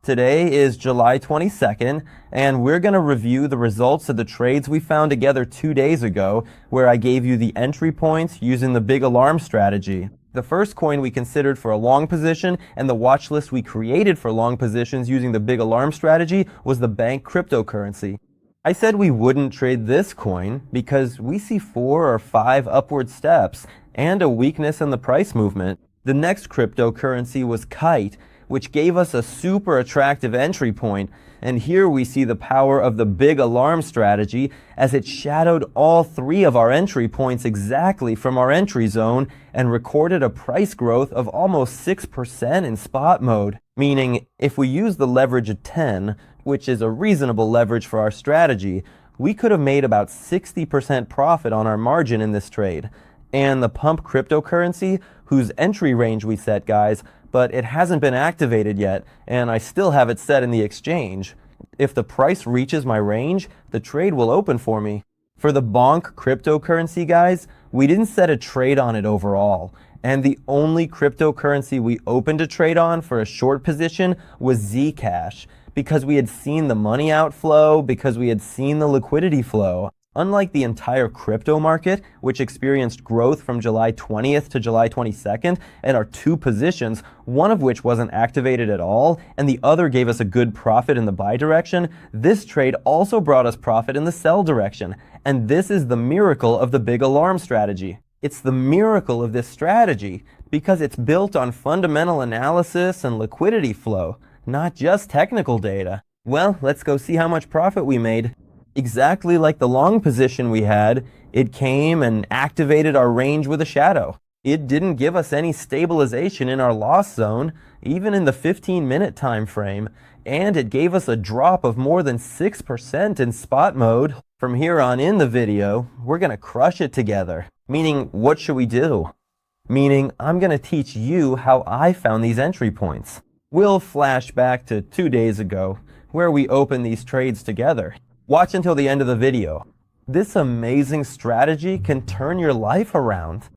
Today is July 22nd, and we're going to review the results of the trades we found together 2 days ago, where I gave you the entry points using the big alarm strategy. The first coin we considered for a long position and the watch list we created for long positions using the big alarm strategy was the bank cryptocurrency. I said we wouldn't trade this coin because we see 4 or 5 upward steps and a weakness in the price movement. The next cryptocurrency was Kite, which gave us a super attractive entry point, and here we see the power of the big alarm strategy as it shadowed all 3 of our entry points exactly from our entry zone and recorded a price growth of almost 6% in spot mode. Meaning, if we use the leverage of 10, which is a reasonable leverage for our strategy, we could have made about 60% profit on our margin in this trade. And the pump cryptocurrency, whose entry range we set, guys, but it hasn't been activated yet, and I still have it set in the exchange. If the price reaches my range, the trade will open for me. For the bonk cryptocurrency, guys, we didn't set a trade on it overall, and the only cryptocurrency we opened a trade on for a short position was Zcash, because we had seen the money outflow, because we had seen the liquidity flow. Unlike the entire crypto market, which experienced growth from July 20th to July 22nd, and our 2 positions, one of which wasn't activated at all, and the other gave us a good profit in the buy direction, this trade also brought us profit in the sell direction. And this is the miracle of the big alarm strategy. It's the miracle of this strategy because it's built on fundamental analysis and liquidity flow, not just technical data. Well, let's go see how much profit we made. Exactly like the long position we had, it came and activated our range with a shadow. It didn't give us any stabilization in our loss zone, even in the 15-minute time frame, and it gave us a drop of more than 6% in spot mode. From here on in the video, we're going to crush it together. Meaning, what should we do? Meaning, I'm going to teach you how I found these entry points. We'll flash back to 2 days ago, where we opened these trades together. Watch until the end of the video. This amazing strategy can turn your life around.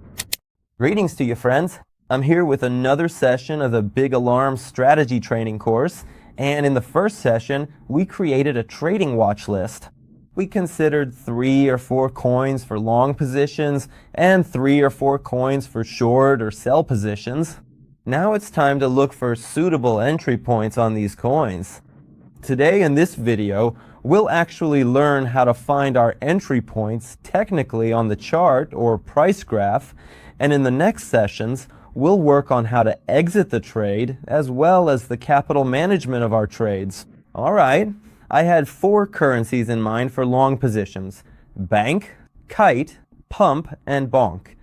Greetings to you, friends. I'm here with another session of the Big Alarm Strategy Training course, and in the first session, we created a trading watch list. We considered 3 or 4 coins for long positions and 3 or 4 coins for short or sell positions. Now it's time to look for suitable entry points on these coins. Today in this video, we'll actually learn how to find our entry points technically on the chart or price graph, and in the next sessions, we'll work on how to exit the trade as well as the capital management of our trades. Alright, I had 4 currencies in mind for long positions: bank, kite, pump, and bonk.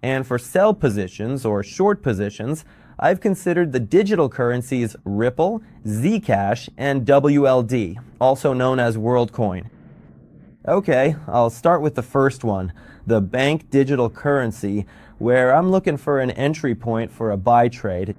And for sell positions or short positions, I've considered the digital currencies Ripple, Zcash, and WLD, also known as WorldCoin. Okay, I'll start with the first one, the bank digital currency, where I'm looking for an entry point for a buy trade.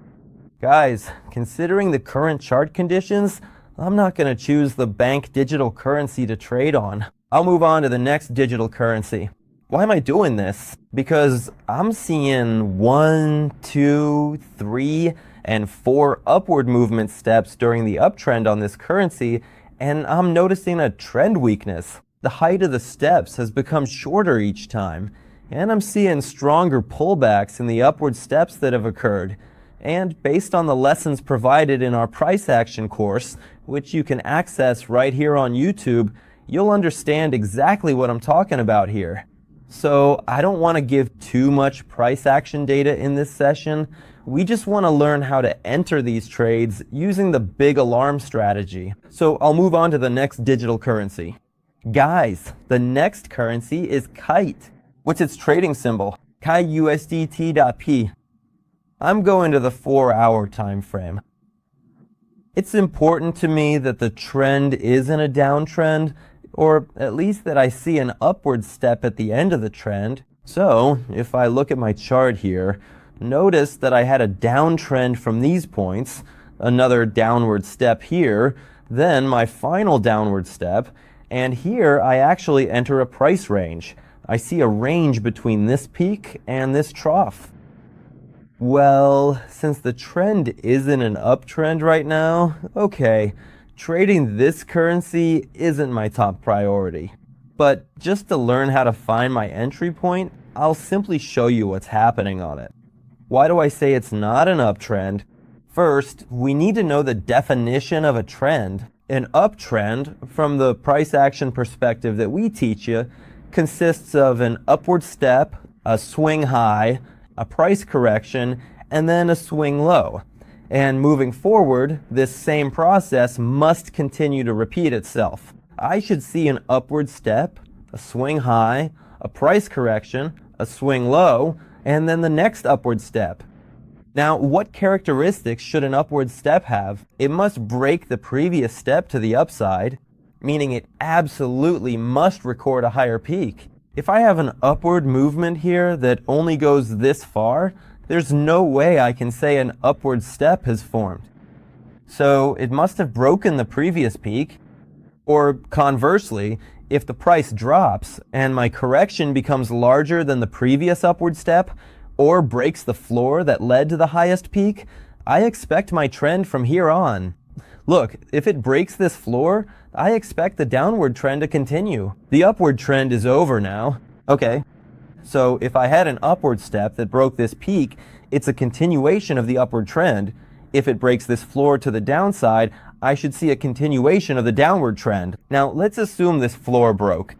Guys, considering the current chart conditions, I'm not going to choose the bank digital currency to trade on. I'll move on to the next digital currency. Why am I doing this? Because I'm seeing 1, 2, 3, and 4 upward movement steps during the uptrend on this currency, and I'm noticing a trend weakness. The height of the steps has become shorter each time, and I'm seeing stronger pullbacks in the upward steps that have occurred. And based on the lessons provided in our price action course, which you can access right here on YouTube, you'll understand exactly what I'm talking about here. So I don't want to give too much price action data in this session. We just want to learn how to enter these trades using the big alarm strategy. So I'll move on to the next digital currency. Guys, the next currency is Kite. What's its trading symbol? KiteUSDT.P. I'm going to the 4-hour time frame. It's important to me that the trend isn't a downtrend, or at least that I see an upward step at the end of the trend. So, if I look at my chart here, notice that I had a downtrend from these points, another downward step here, then my final downward step, and here I actually enter a price range. I see a range between this peak and this trough. Well, since the trend isn't an uptrend right now, okay, trading this currency isn't my top priority. But just to learn how to find my entry point, I'll simply show you what's happening on it. Why do I say it's not an uptrend? First, we need to know the definition of a trend. An uptrend, from the price action perspective that we teach you, consists of an upward step, a swing high, a price correction, and then a swing low. And moving forward, this same process must continue to repeat itself. I should see an upward step, a swing high, a price correction, a swing low, and then the next upward step. Now, what characteristics should an upward step have? It must break the previous step to the upside, meaning it absolutely must record a higher peak. If I have an upward movement here that only goes this far, there's no way I can say an upward step has formed. So it must have broken the previous peak, or conversely, if the price drops and my correction becomes larger than the previous upward step, or breaks the floor that led to the highest peak, I expect my trend from here on. Look, if it breaks this floor, I expect the downward trend to continue. The upward trend is over now. Okay, so if I had an upward step that broke this peak, it's a continuation of the upward trend. If it breaks this floor to the downside, I should see a continuation of the downward trend. Now, let's assume this floor broke.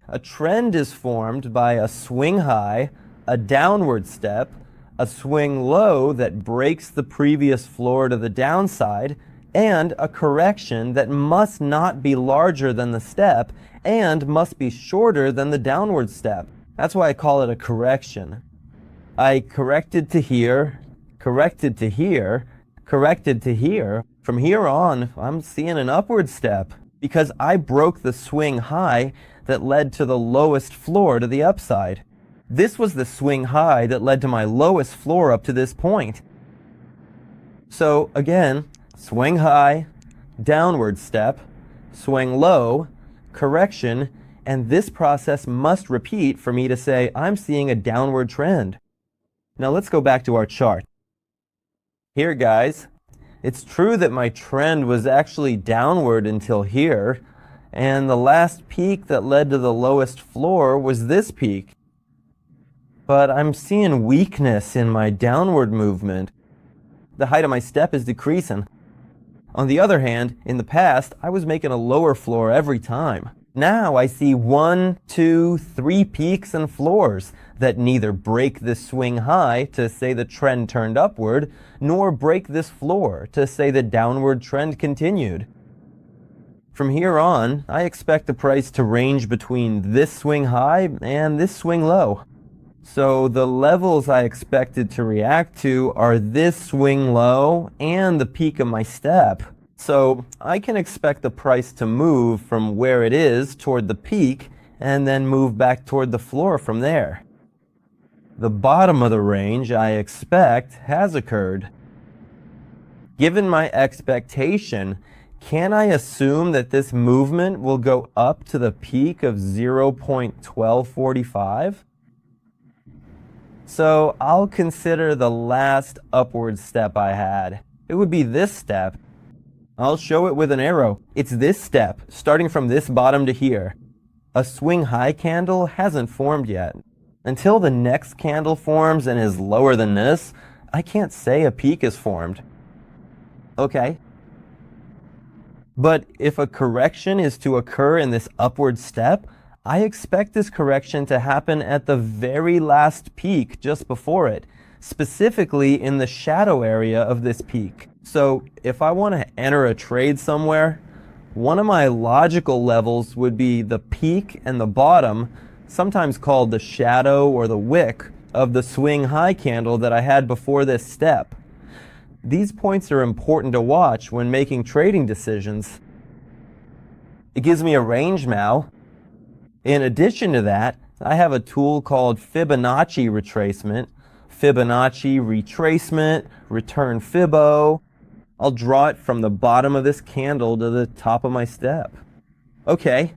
A trend is formed by a swing high, a downward step, a swing low that breaks the previous floor to the downside, and a correction that must not be larger than the step and must be shorter than the downward step. That's why I call it a correction. I corrected to here, corrected to here, corrected to here. From here on, I'm seeing an upward step because I broke the swing high that led to the lowest floor to the upside. This was the swing high that led to my lowest floor up to this point. So again, swing high, downward step, swing low, correction, and this process must repeat for me to say I'm seeing a downward trend. Now let's go back to our chart. Here, guys, it's true that my trend was actually downward until here, and the last peak that led to the lowest floor was this peak. But I'm seeing weakness in my downward movement. The height of my step is decreasing. On the other hand, in the past, I was making a lower floor every time. Now I see 1, 2, 3 peaks and floors that neither break this swing high to say the trend turned upward, nor break this floor to say the downward trend continued. From here on, I expect the price to range between this swing high and this swing low. So the levels I expected to react to are this swing low and the peak of my step. So I can expect the price to move from where it is toward the peak and then move back toward the floor from there. The bottom of the range I expect has occurred. Given my expectation, can I assume that this movement will go up to the peak of 0.1245? So I'll consider the last upward step I had. It would be this step. I'll show it with an arrow. It's this step, starting from this bottom to here. A swing high candle hasn't formed yet. Until the next candle forms and is lower than this, I can't say a peak is formed. Okay. But if a correction is to occur in this upward step, I expect this correction to happen at the very last peak just before it, specifically in the shadow area of this peak. So if I want to enter a trade somewhere, one of my logical levels would be the peak and the bottom, sometimes called the shadow or the wick of the swing high candle that I had before this step. These points are important to watch when making trading decisions. It gives me a range now. In addition to that, I have a tool called Fibonacci retracement, Fibonacci retracement, return Fibo. I'll draw it from the bottom of this candle to the top of my step. Okay,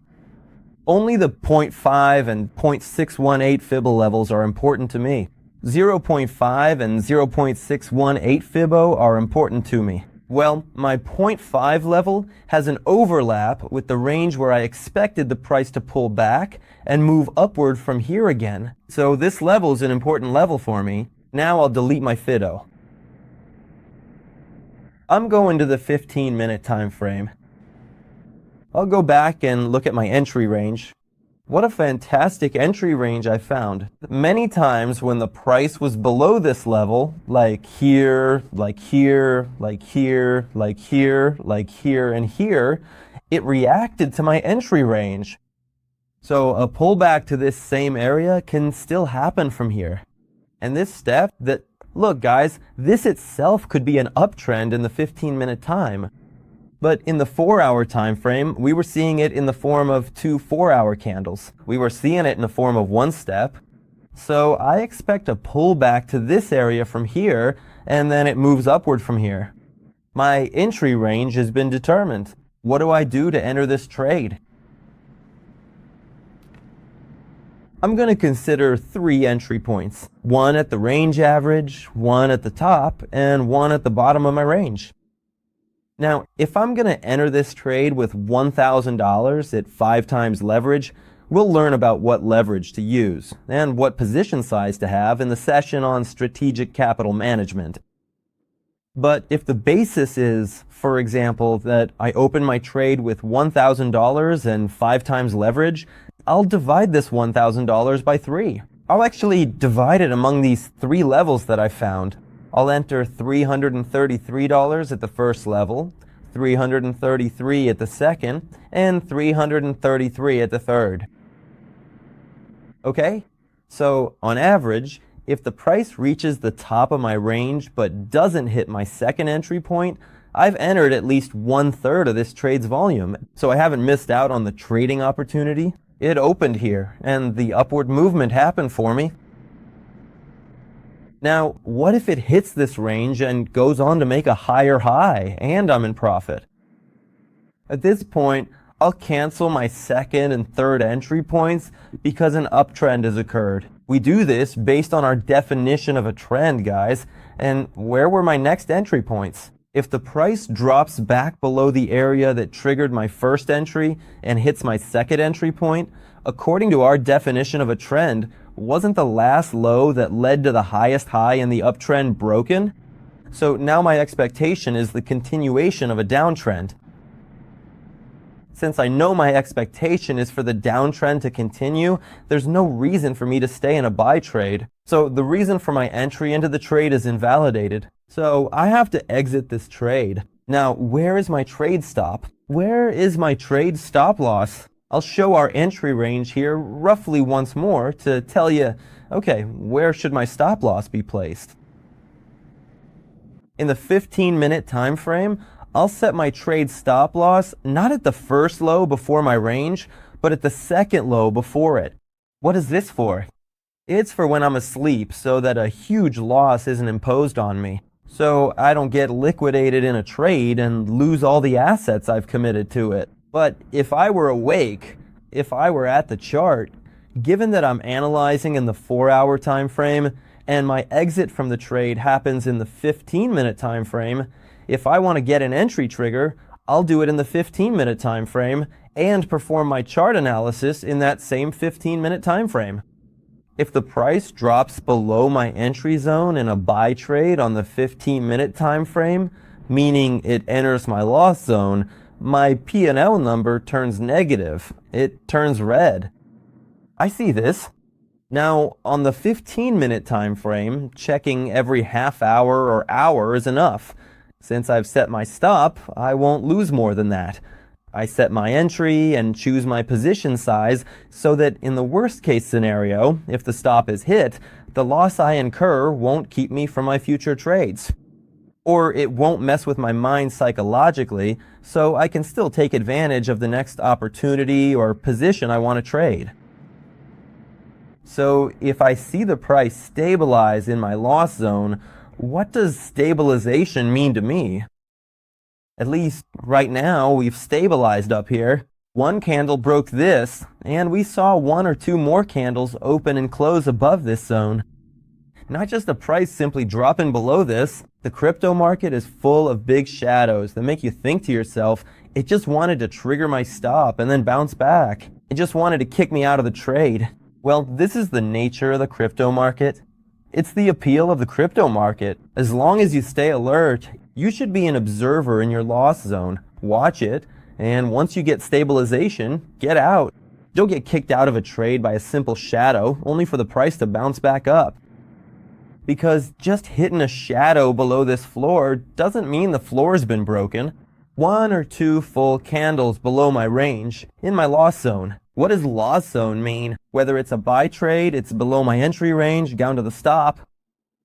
only the 0.5 and 0.618 Fibо levels are important to me. 0.5 and 0.618 Fibbo are important to me. Well, my 0.5 level has an overlap with the range where I expected the price to pull back and move upward from here again. So this level is an important level for me. Now I'll delete my Fido. I'm going to the 15-minute time frame. I'll go back and look at my entry range. What a fantastic entry range I found. Many times when the price was below this level, like here, like here, like here, like here, like here, and here, it reacted to my entry range. So a pullback to this same area can still happen from here. And this step look guys, this itself could be an uptrend in the 15-minute time. But in the 4-hour time frame, we were seeing it in the form of 2 4-hour candles. We were seeing it in the form of one step. So I expect a pullback to this area from here, and then it moves upward from here. My entry range has been determined. What do I do to enter this trade? I'm going to consider 3 entry points. One at the range average, one at the top, and one at the bottom of my range. Now, if I'm going to enter this trade with $1,000 at 5 times leverage, we'll learn about what leverage to use and what position size to have in the session on strategic capital management. But if the basis is, for example, that I open my trade with $1,000 and 5 times leverage, I'll divide this $1,000 by 3. I'll actually divide it among these 3 levels that I found. I'll enter $333 at the first level, $333 at the second, and $333 at the third. Okay? So, on average, if the price reaches the top of my range but doesn't hit my second entry point, I've entered at least 1/3 of this trade's volume, so I haven't missed out on the trading opportunity. It opened here, and the upward movement happened for me. Now, what if it hits this range and goes on to make a higher high, and I'm in profit? At this point, I'll cancel my second and third entry points because an uptrend has occurred. We do this based on our definition of a trend, guys, and where were my next entry points? If the price drops back below the area that triggered my first entry and hits my second entry point, according to our definition of a trend, wasn't the last low that led to the highest high in the uptrend broken? So now my expectation is the continuation of a downtrend. Since I know my expectation is for the downtrend to continue, there's no reason for me to stay in a buy trade. So the reason for my entry into the trade is invalidated. So I have to exit this trade. Now, where is my trade stop? Where is my trade stop loss? I'll show our entry range here roughly once more to tell you, okay, where should my stop loss be placed? In the 15-minute time frame, I'll set my trade stop loss not at the first low before my range, but at the second low before it. What is this for? It's for when I'm asleep so that a huge loss isn't imposed on me. So I don't get liquidated in a trade and lose all the assets I've committed to it. But if I were awake, if I were at the chart, given that I'm analyzing in the 4-hour time frame and my exit from the trade happens in the 15-minute time frame, if I want to get an entry trigger, I'll do it in the 15-minute time frame and perform my chart analysis in that same 15-minute time frame. If the price drops below my entry zone in a buy trade on the 15-minute time frame, meaning it enters my loss zone, my P&L number turns negative. It turns red. I see this. Now, on the 15-minute time frame, checking every half hour or hour is enough. Since I've set my stop, I won't lose more than that. I set my entry and choose my position size so that in the worst case scenario, if the stop is hit, the loss I incur won't keep me from my future trades. Or it won't mess with my mind psychologically, so I can still take advantage of the next opportunity or position I want to trade. So if I see the price stabilize in my loss zone, what does stabilization mean to me? At least right now we've stabilized up here. One candle broke this, and we saw 1 or 2 more candles open and close above this zone. Not just the price simply dropping below this. The crypto market is full of big shadows that make you think to yourself, it just wanted to trigger my stop and then bounce back. It just wanted to kick me out of the trade. Well, this is the nature of the crypto market. It's the appeal of the crypto market. As long as you stay alert, you should be an observer in your loss zone. Watch it, and once you get stabilization, get out. Don't get kicked out of a trade by a simple shadow, only for the price to bounce back up. Because just hitting a shadow below this floor doesn't mean the floor's been broken. 1 or 2 full candles below my range, in my loss zone. What does loss zone mean? Whether it's a buy trade, it's below my entry range, down to the stop.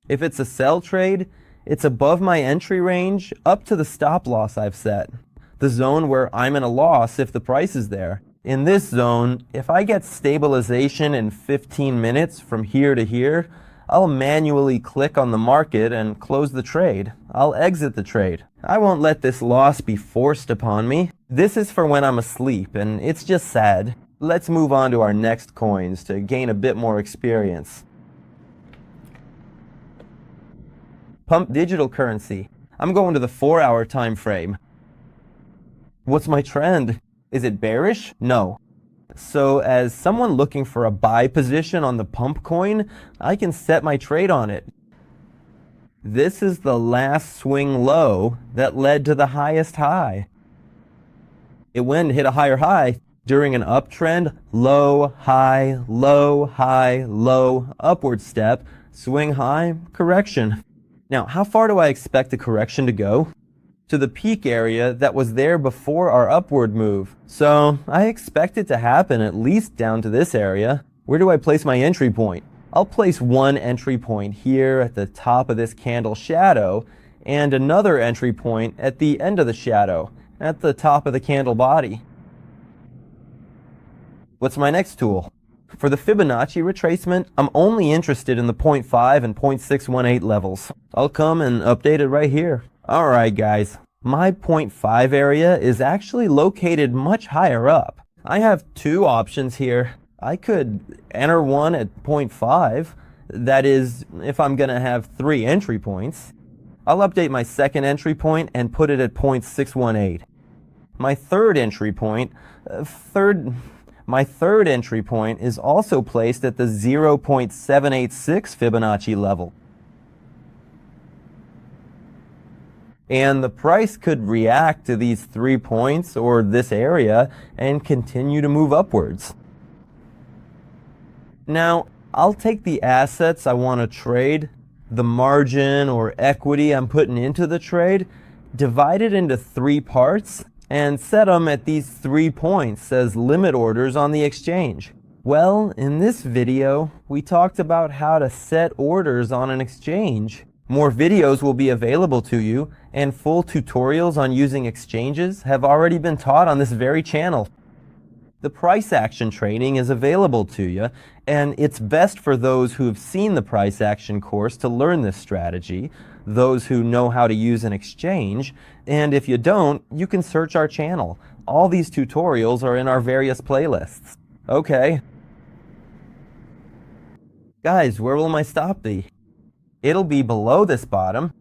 If it's a sell trade, it's above my entry range, up to the stop loss I've set. The zone where I'm in a loss if the price is there. In this zone, if I get stabilization in 15 minutes from here to here, I'll manually click on the market and close the trade. I'll exit the trade. I won't let this loss be forced upon me. This is for when I'm asleep, and it's just sad. Let's move on to our next coins to gain a bit more experience. Pump digital currency. I'm going to the 4-hour time frame. What's my trend? Is it bearish? No. So as someone looking for a buy position on the pump coin, I can set my trade on it. This is the last swing low that led to the highest high. It went and hit a higher high during an uptrend, low, high, low, high, low, upward step, swing high, correction. Now, how far do I expect the correction to go? To the peak area that was there before our upward move. So I expect it to happen at least down to this area. Where do I place my entry point? I'll place one entry point here at the top of this candle shadow and another entry point at the end of the shadow, at the top of the candle body. What's my next tool? For the Fibonacci retracement, I'm only interested in the 0.5 and 0.618 levels. I'll come and update it right here. Alright guys, my 0.5 area is actually located much higher up. I have 2 options here. I could enter one at 0.5, that is, if I'm going to have 3 entry points. I'll update my second entry point and put it at 0.618. My third entry point is also placed at the 0.786 Fibonacci level. And the price could react to these 3 points or this area and continue to move upwards. Now, I'll take the assets I want to trade, the margin or equity I'm putting into the trade, divide it into 3 parts, and set them at these 3 points as limit orders on the exchange. Well, in this video, we talked about how to set orders on an exchange. More videos will be available to you, and full tutorials on using exchanges have already been taught on this very channel. The price action training is available to you, and it's best for those who have seen the price action course to learn this strategy, those who know how to use an exchange, and if you don't, you can search our channel. All these tutorials are in our various playlists. Okay. Guys, where will my stop be? It'll be below this bottom,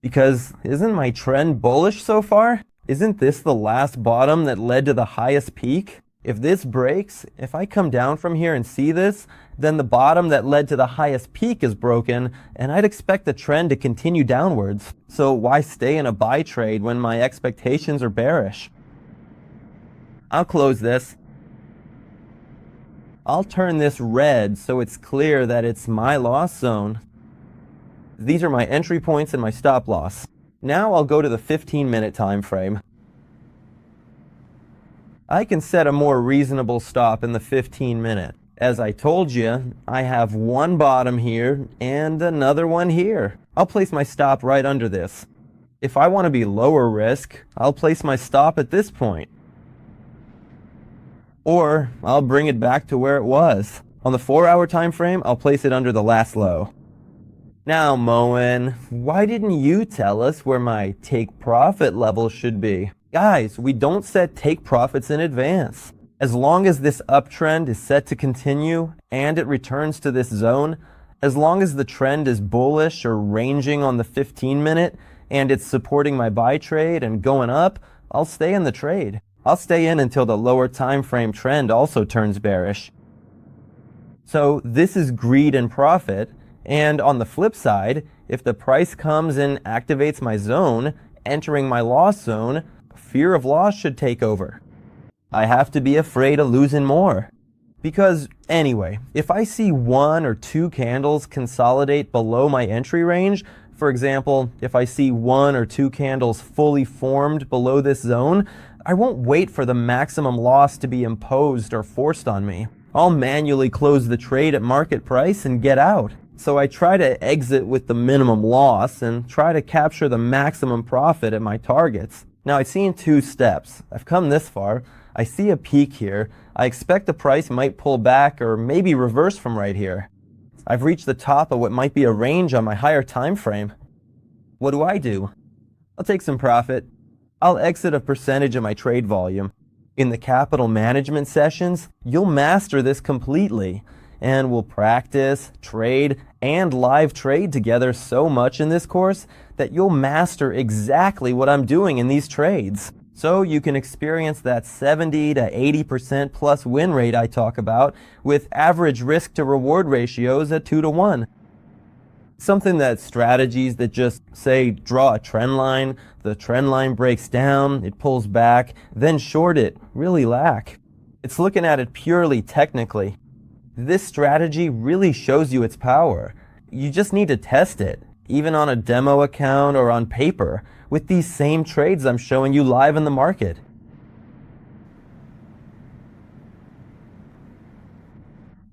because isn't my trend bullish so far? Isn't this the last bottom that led to the highest peak? If this breaks, if I come down from here and see this, then the bottom that led to the highest peak is broken, and I'd expect the trend to continue downwards. So why stay in a buy trade when my expectations are bearish? I'll close this. I'll turn this red so it's clear that it's my loss zone. These are my entry points and my stop loss. Now I'll go to the 15-minute time frame. I can set a more reasonable stop in the 15-minute. As I told you, I have one bottom here and another one here. I'll place my stop right under this. If I want to be lower risk, I'll place my stop at this point. Or I'll bring it back to where it was. On the 4-hour time frame, I'll place it under the last low. Now, Moen, why didn't you tell us where my take profit level should be? Guys, we don't set take profits in advance. As long as this uptrend is set to continue and it returns to this zone, As long as the trend is bullish or ranging on the 15-minute and it's supporting my buy trade and going up, I'll stay in the trade. I'll stay in until the lower time frame trend also turns bearish. So this is greed and profit. And on the flip side, if the price comes and activates my zone, entering my loss zone, fear of loss should take over. I have to be afraid of losing more. Because anyway, if I see 1 or 2 candles consolidate below my entry range, for example, if I see 1 or 2 candles fully formed below this zone, I won't wait for the maximum loss to be imposed or forced on me. I'll manually close the trade at market price and get out. So I try to exit with the minimum loss and try to capture the maximum profit at my targets. Now I've seen 2 steps. I've come this far. I see a peak here. I expect the price might pull back or maybe reverse from right here. I've reached the top of what might be a range on my higher time frame. What do? I'll take some profit. I'll exit a percentage of my trade volume. In the capital management sessions, you'll master this completely. And we'll practice, trade, and live trade together so much in this course that you'll master exactly what I'm doing in these trades. So you can experience that 70 to 80% plus win rate I talk about with average risk to reward ratios at 2 to 1. Something that strategies that just say draw a trend line, the trend line breaks down, it pulls back, then short it really lack. It's looking at it purely technically. This strategy really shows you its power. You just need to test it, even on a demo account or on paper, with these same trades I'm showing you live in the market.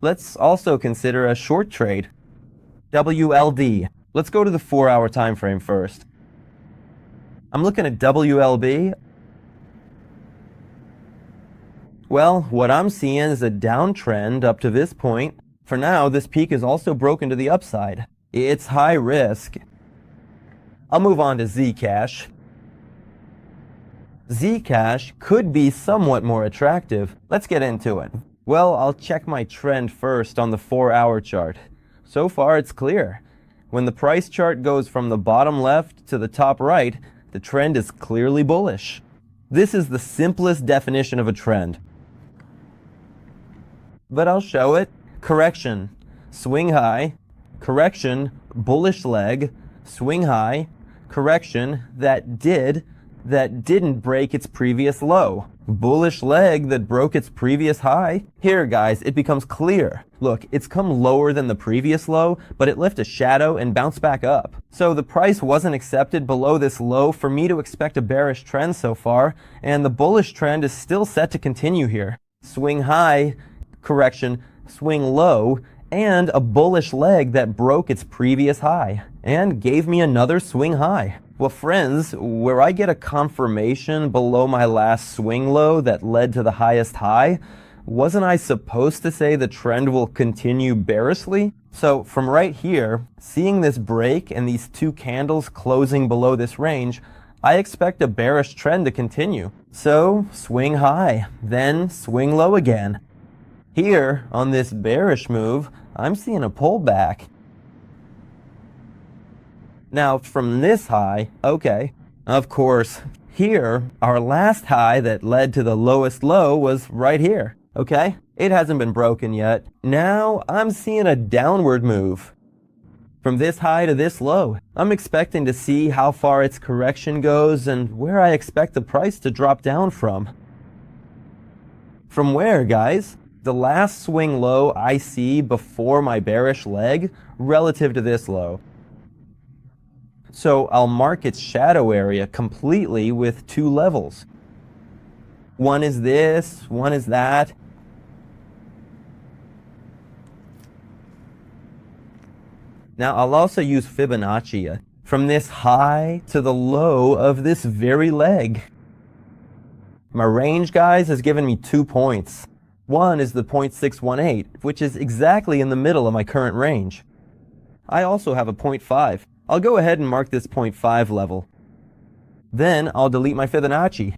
Let's also consider a short trade. WLD. Let's go to the 4-hour time frame first. I'm looking at WLB. Well, what I'm seeing is a downtrend up to this point. For now, this peak is also broken to the upside. It's high risk. I'll move on to Zcash. Zcash could be somewhat more attractive. Let's get into it. Well, I'll check my trend first on the 4-hour chart. So far, it's clear. When the price chart goes from the bottom left to the top right, the trend is clearly bullish. This is the simplest definition of a trend. But I'll show it. Correction, swing high, correction, bullish leg, swing high, correction that didn't break its previous low. Bullish leg that broke its previous high. Here, guys, it becomes clear. Look, it's come lower than the previous low, but it left a shadow and bounced back up. So the price wasn't accepted below this low for me to expect a bearish trend so far, and the bullish trend is still set to continue here. Swing high, correction, swing low, and a bullish leg that broke its previous high and gave me another swing high. Well, friends, where I get a confirmation below my last swing low that led to the highest high, wasn't I supposed to say the trend will continue bearishly? So from right here, seeing this break and these 2 candles closing below this range, I expect a bearish trend to continue. So swing high, then swing low again. Here, on this bearish move, I'm seeing a pullback. Now, from this high, okay, of course, here, our last high that led to the lowest low was right here, okay? It hasn't been broken yet. Now, I'm seeing a downward move. From this high to this low, I'm expecting to see how far its correction goes and where I expect the price to drop down from. From where, guys? The last swing low I see before my bearish leg relative to this low. So I'll mark its shadow area completely with 2 levels. One is this, one is that. Now I'll also use Fibonacci from this high to the low of this very leg. My range, guys, has given me 2 points. One is the 0.618, which is exactly in the middle of my current range. I also have a 0.5. I'll go ahead and mark this 0.5 level. Then I'll delete my Fibonacci.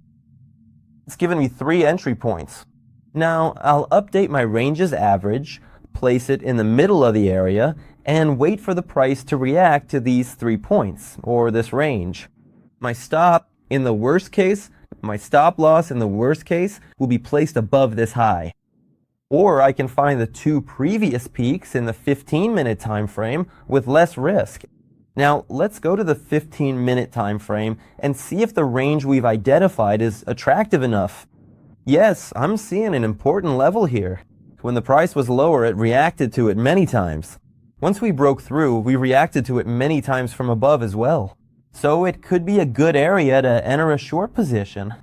It's given me 3 entry points. Now I'll update my range's average, place it in the middle of the area, and wait for the price to react to these 3 points, or this range. My stop in the worst case, my stop loss in the worst case will be placed above this high. Or I can find the 2 previous peaks in the 15-minute time frame with less risk. Now, let's go to the 15-minute time frame and see if the range we've identified is attractive enough. Yes, I'm seeing an important level here. When the price was lower, it reacted to it many times. Once we broke through, we reacted to it many times from above as well. So it could be a good area to enter a short position.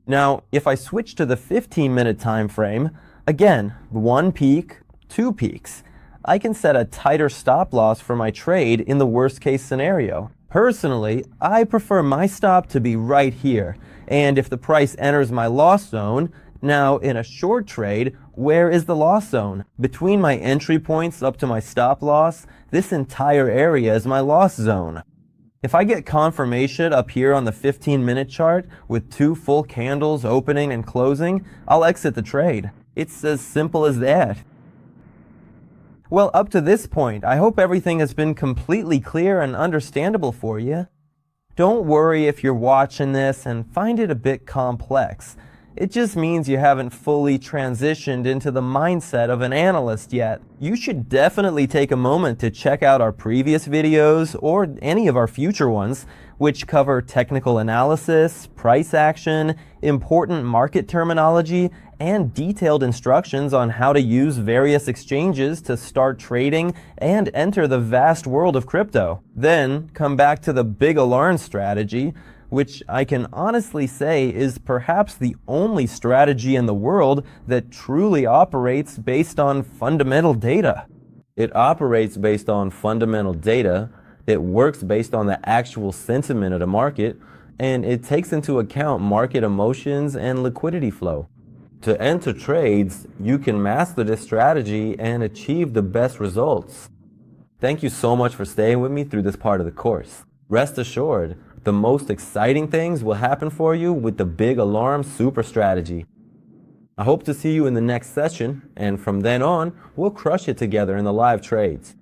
Now, if I switch to the 15-minute time frame, again, 1 peak, 2 peaks, I can set a tighter stop loss for my trade in the worst case scenario. Personally, I prefer my stop to be right here, and if the price enters my loss zone, now in a short trade, where is the loss zone? Between my entry points up to my stop loss, this entire area is my loss zone. If I get confirmation up here on the 15-minute chart with 2 full candles opening and closing, I'll exit the trade. It's as simple as that. Well, up to this point, I hope everything has been completely clear and understandable for you. Don't worry if you're watching this and find it a bit complex. It just means you haven't fully transitioned into the mindset of an analyst yet. You should definitely take a moment to check out our previous videos or any of our future ones, which cover technical analysis, price action, important market terminology, and detailed instructions on how to use various exchanges to start trading and enter the vast world of crypto. Then come back to the big alarm strategy, which I can honestly say is perhaps the only strategy in the world that truly operates based on fundamental data. It operates based on fundamental data, it works based on the actual sentiment of the market, and it takes into account market emotions and liquidity flow. To enter trades, you can master this strategy and achieve the best results. Thank you so much for staying with me through this part of the course. Rest assured, the most exciting things will happen for you with the big alarm super strategy. I hope to see you in the next session, and from then on, we'll crush it together in the live trades.